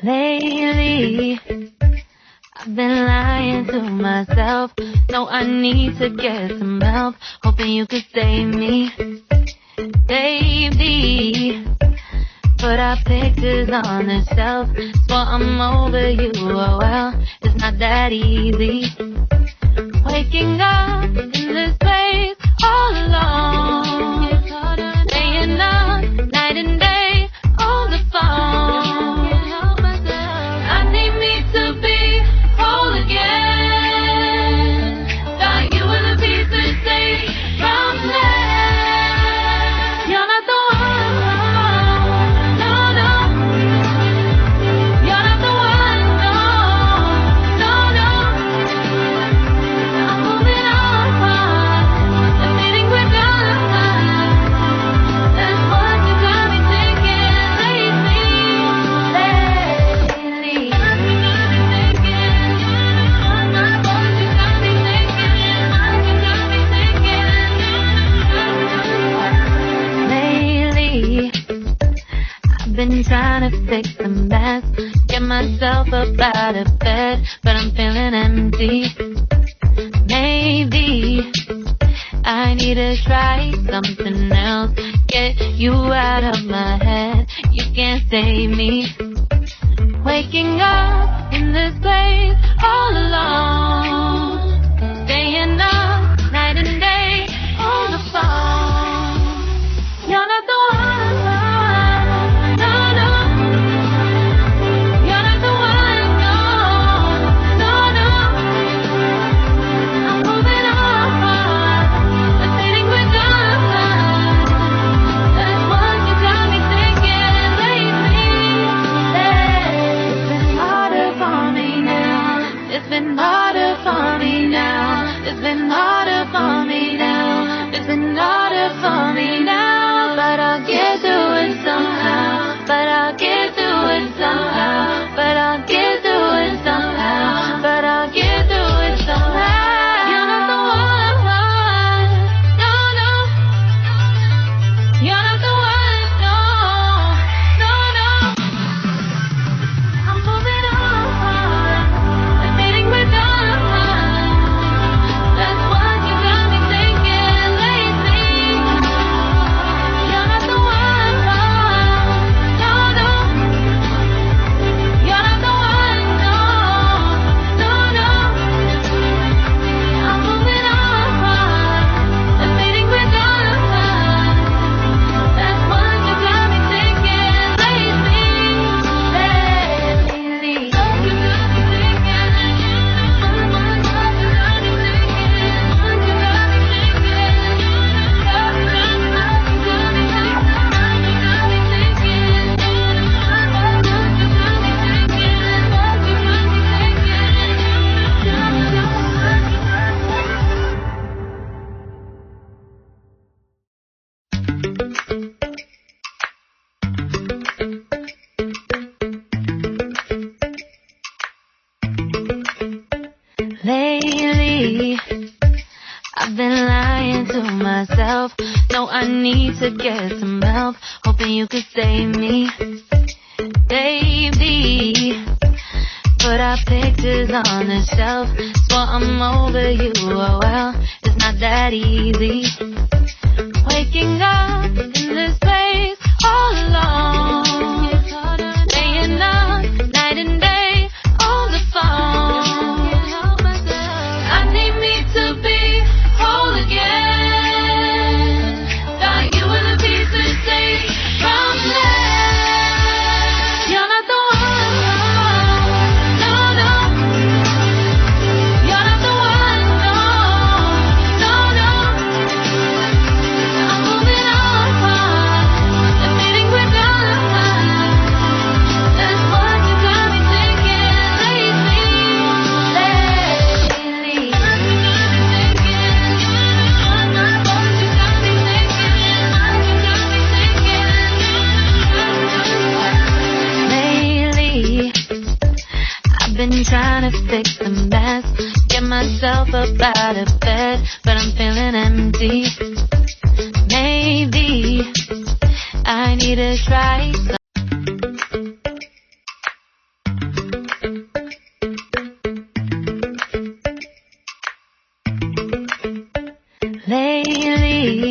Lately, I've been lying to myself. No, I need to get some help. Hoping you could save me, baby. Put our pictures on the shelf. Swore I'm over you, oh well, it's not that easy. Waking up in this place all alone, staying up night and day on the phone. I need me to be whole again. Thought you were the piece that saved from there. You're not the one, no, no. You're not the one, no, no, no. I'm moving on, admitting we're done. That's what you got me thinking lately. I've been trying to fix the mess, get myself up out of bed, but I'm feeling empty. Maybe I need to try something else, get you out of my head. You can't save me. Waking up in this place all alone, staying up night and day on the phone. You're not the one, no, no. You're not the one, no, no, no. I'm moving on, admitting we're done. That's what you got me thinking lately. It's been harder for me now. It's been harder for me now. It's been harder for me now. It's been harder for me now. But I'll get through it somehow. But I'll get through it somehow. But I'll get through it somehow. But I'll get through it somehow. You're not the one, no, no. You're not the one, no, no, no. I'm moving on, admitting we're done. That's what you got me thinking lately. You're not the one, no, no. You're not the one, no, no, no. I'm moving on, admitting we're done. That's what you got me thinking lately. Lately, I've been lying to myself. No, I need to get some help. Hoping you could save me, baby. Put our pictures on the shelf. Swore I'm over you, oh well, it's not that easy. Waking up in this place all alone, staying up night and day on the phone. I need me to be whole again. Thought you were the piece that saved from there. You're not the one, no, no. You're not the one, no, no, no. I'm moving on, myself up out of bed, but I'm feeling empty. Maybe I need to try some. Lately